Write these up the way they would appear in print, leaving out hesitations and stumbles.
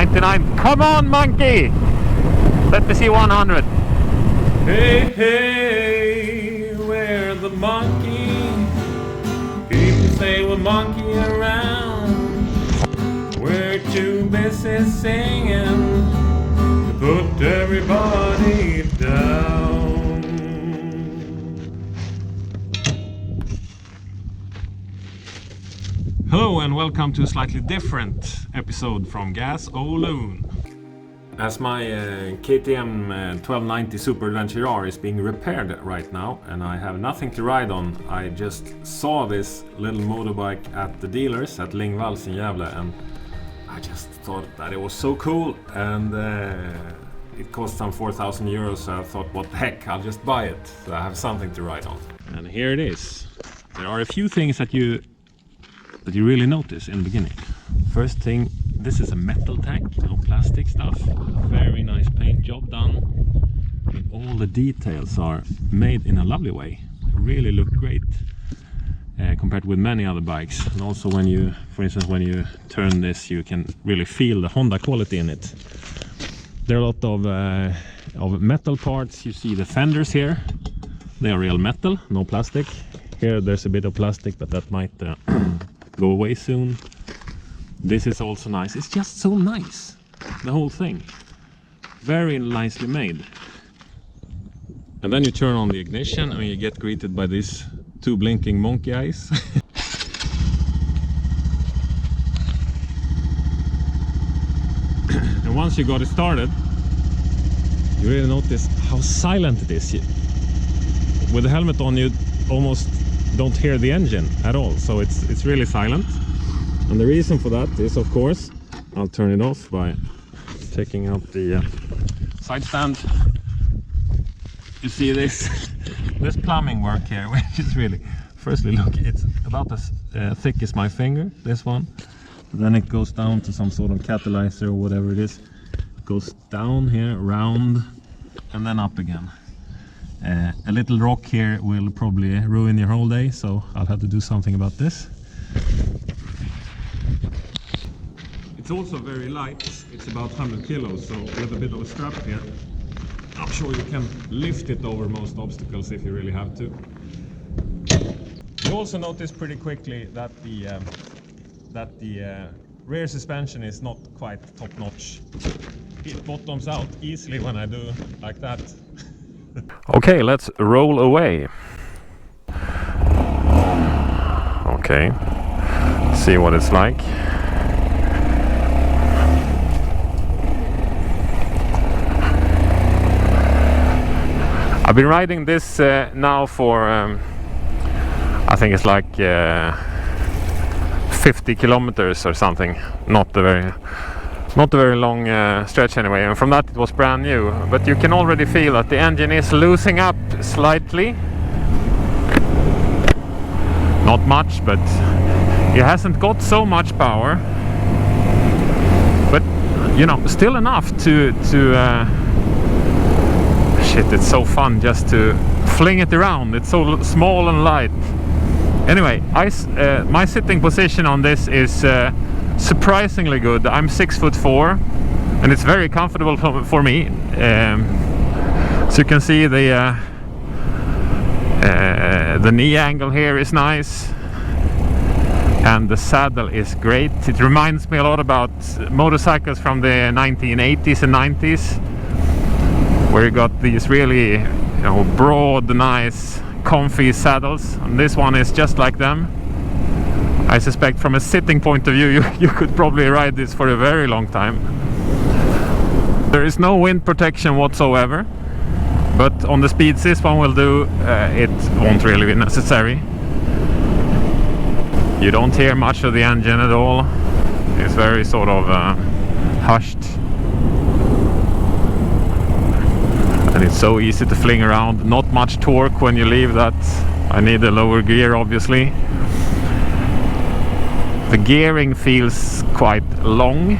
99. Come on, monkey! Let me see 100. Hey, hey, we're the monkey. People say we're monkey around. We're too busy singing to put everybody down. Hello and welcome to a slightly different episode from Gas-o-Loon. As my KTM 1290 Super Adventure R is being repaired right now and I have nothing to ride on, I just saw this little motorbike at the dealers at Lingvalls in Gävle and I just thought that it was so cool, and it cost some 4,000 euros, so I thought, what the heck, I'll just buy it so I have something to ride on. And here it is. There are a few things that you really notice in the beginning. First thing, this is a metal tank, no plastic stuff. Very nice paint job done. And all the details are made in a lovely way. They really look great compared with many other bikes. And also when you, for instance, when you turn this, you can really feel the Honda quality in it. There are a lot of metal parts. You see the fenders here. They are real metal, no plastic. Here there's a bit of plastic, but that might go away soon. This is also nice. It's just so nice, the whole thing. Very nicely made. And then you turn on the ignition and you get greeted by these two blinking monkey eyes. And once you got it started, you really notice how silent it is. With the helmet on, you almost don't hear the engine at all, so it's really silent. And the reason for that is, of course, I'll turn it off by taking out the side stand. You see this plumbing work here, which is really, firstly look, it's about as thick as my finger, this one. Then it goes down to some sort of catalyzer or whatever it is. It goes down here, round, and then up again. A little rock here will probably ruin your whole day, so I'll have to do something about this. It's also very light. It's about 100 kilos, so with a bit of a strap here, I'm sure you can lift it over most obstacles if you really have to. You also notice pretty quickly that the rear suspension is not quite top-notch. It bottoms out easily when I do like that. Okay, let's roll away. Okay, see what it's like. I've been riding this now for I think it's like 50 kilometers or something. Not a very long stretch anyway, and from that it was brand new, but you can already feel that the engine is losing up slightly. Not much, but it hasn't got so much power, but you know, still enough to shit, it's so fun just to fling it around. It's so small and light. Anyway, my sitting position on this is surprisingly good. I'm 6'4", and it's very comfortable for me. So you can see the knee angle here is nice, and the saddle is great. It reminds me a lot about motorcycles from the 1980s and 90s, where you got these really, you know, broad, nice, comfy saddles, and this one is just like them. I suspect from a sitting point of view you could probably ride this for a very long time. There is no wind protection whatsoever, but on the speeds this one will do, it won't really be necessary. You don't hear much of the engine at all. It's very sort of hushed. And it's so easy to fling around. Not much torque when you leave that. I need a lower gear, obviously. The gearing feels quite long.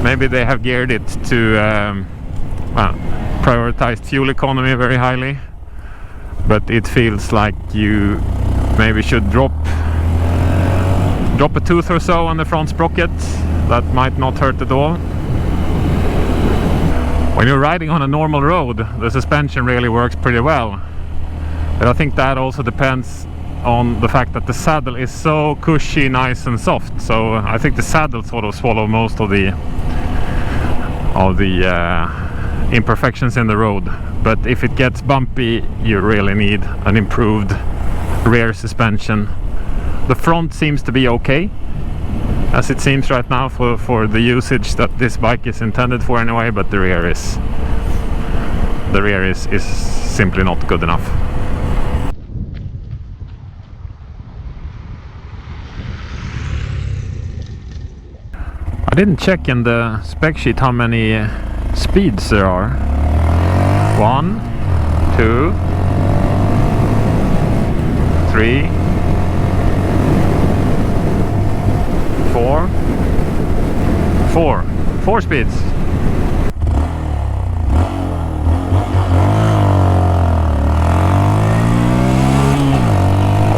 Maybe they have geared it to prioritize fuel economy very highly, but it feels like you maybe should drop drop a tooth or so on the front sprocket. That might not hurt at all. When you're riding on a normal road, the suspension really works pretty well. But I think that also depends on the fact that the saddle is so cushy, nice and soft. So I think the saddle sort of swallows most of the imperfections in the road. But if it gets bumpy, you really need an improved rear suspension. The front seems to be okay, as it seems right now for the usage that this bike is intended for anyway, but the rear is simply not good enough. I didn't check in the spec sheet how many speeds there are. 1, 2, 3, 4 speeds.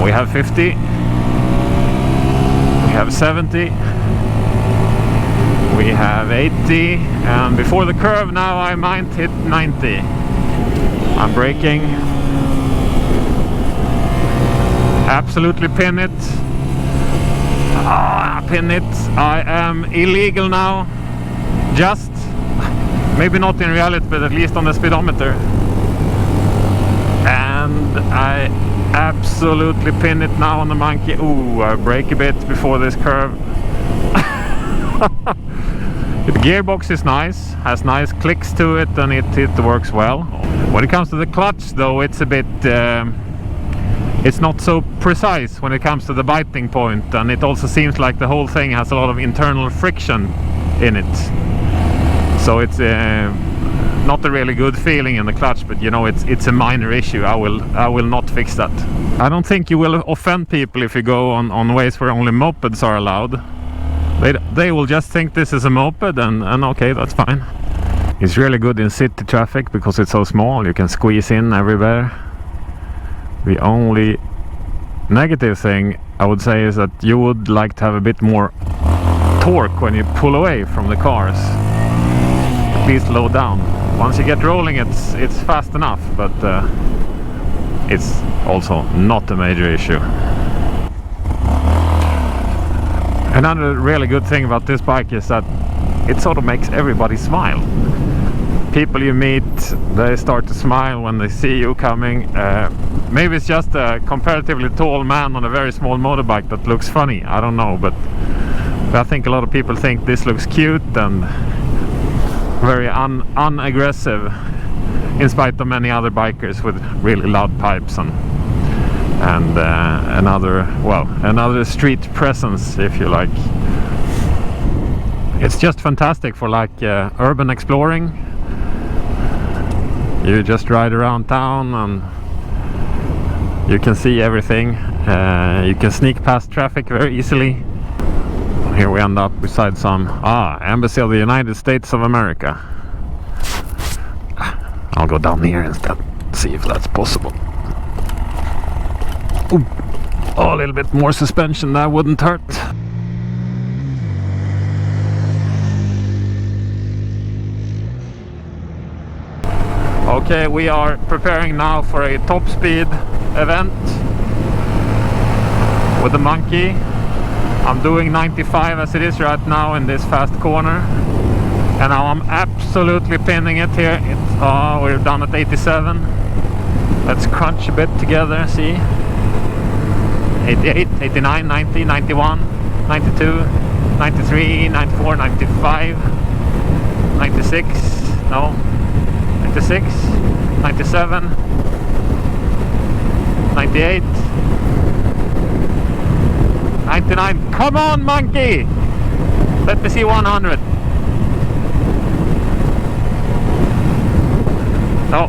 We have 50, we have 70, we have 80, and before the curve now I might hit 90. I'm braking. Absolutely pin it. Pin it. I am illegal now. Just, maybe not in reality, but at least on the speedometer. And I absolutely pin it now on the monkey. Ooh, I brake a bit before this curve. The gearbox is nice, has nice clicks to it, and it works well. When it comes to the clutch though, it's a bit it's not so precise when it comes to the biting point, and it also seems like the whole thing has a lot of internal friction in it. So it's not a really good feeling in the clutch, but you know, it's a minor issue. I will not fix that. I don't think you will offend people if you go on ways where only mopeds are allowed. They will just think this is a moped, and okay, that's fine. It's really good in city traffic because it's so small, you can squeeze in everywhere. The only negative thing I would say is that you would like to have a bit more torque when you pull away from the cars. At least low down. Once you get rolling, it's fast enough, but it's also not a major issue. Another really good thing about this bike is that it sort of makes everybody smile. People you meet, they start to smile when they see you coming. Maybe it's just a comparatively tall man on a very small motorbike that looks funny. I don't know, but I think a lot of people think this looks cute and very unaggressive, in spite of many other bikers with really loud pipes and another street presence, if you like. It's just fantastic for like urban exploring. You just ride around town and you can see everything. You can sneak past traffic very easily. Here we end up beside some Embassy of the United States of America. I'll go down here instead, see if that's possible. Ooh. Oh, a little bit more suspension, that wouldn't hurt. Okay, we are preparing now for a top speed event with the monkey. I'm doing 95 as it is right now in this fast corner, and now I'm absolutely pinning it here. We're done at 87. Let's crunch a bit together, see. 88, 89, 90, 91, 92, 93, 94, 95, 96, no, 96, 97, 98, 99. Come on, monkey! Let me see 100. No,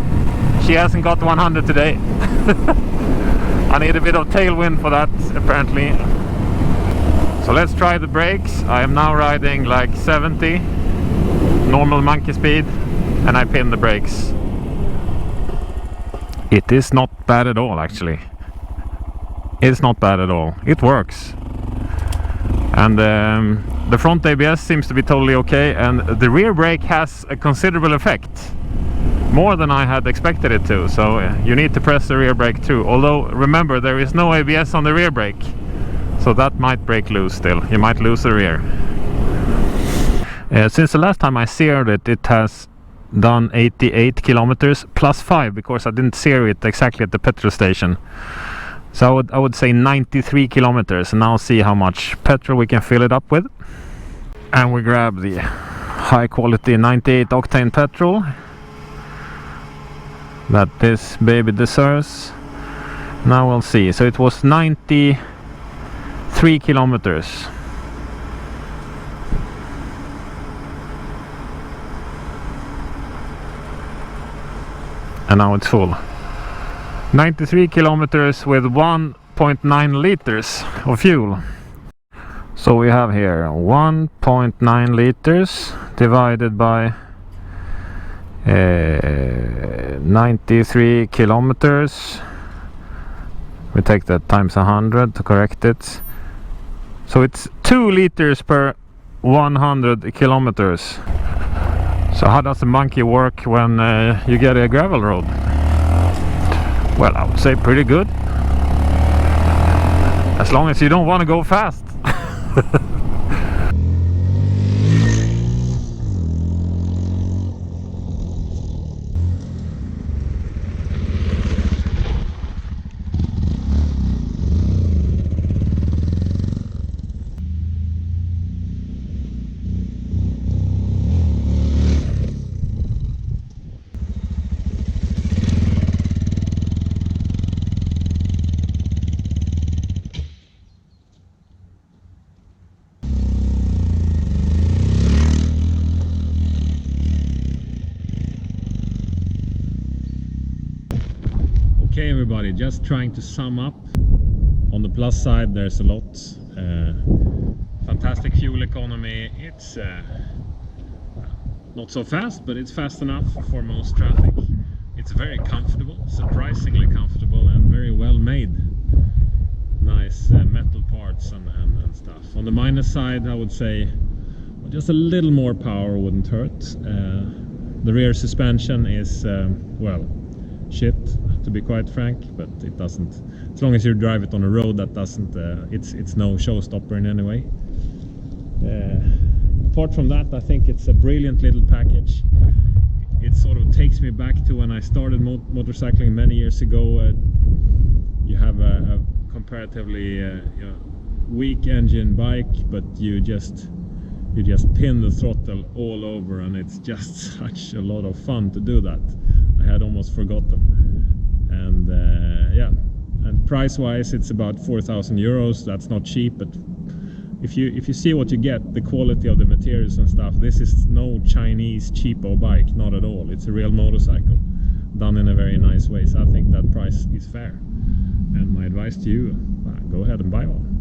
she hasn't got 100 today. I need a bit of tailwind for that, apparently. So let's try the brakes. I am now riding like 70, normal monkey speed, and I pin the brakes. It is not bad at all, actually. It's not bad at all. It works. And the front ABS seems to be totally okay, and the rear brake has a considerable effect, more than I had expected it to. So you need to press the rear brake too, although remember there is no ABS on the rear brake, so that might break loose still. You might lose the rear. Since the last time I seared it, it has done 88 kilometers plus 5, because I didn't sear it exactly at the petrol station. So I would say 93 kilometers, and now see how much petrol we can fill it up with. And we grab the high quality 98 octane petrol that this baby deserves. Now we'll see. So it was 93 kilometers. And now it's full. 93 kilometers with 1.9 liters of fuel. So we have here 1.9 liters divided by 93 kilometers. We take that times 100 to correct it. So it's 2 liters per 100 kilometers. So how does the monkey work when you get a gravel road? Well, I would say pretty good. As long as you don't want to go fast. Okay everybody, just trying to sum up. On the plus side there's a lot. Fantastic fuel economy. It's not so fast, but it's fast enough for most traffic. It's very comfortable, surprisingly comfortable, and very well made. Nice metal parts and stuff. On the minus side I would say just a little more power wouldn't hurt. The rear suspension is well, shit, to be quite frank, but it doesn't, as long as you drive it on a road, that doesn't it's no showstopper in any way. Apart from that, I think it's a brilliant little package. It sort of takes me back to when I started motorcycling many years ago. You have a comparatively you know, weak engine bike, but you just pin the throttle all over, and it's just such a lot of fun to do that. I had almost forgotten. And yeah, and price wise it's about 4,000 euros. That's not cheap, but if you see what you get, the quality of the materials and stuff, this is no Chinese cheapo bike, not at all. It's a real motorcycle done in a very nice way, so I think that price is fair. And my advice to you, go ahead and buy one.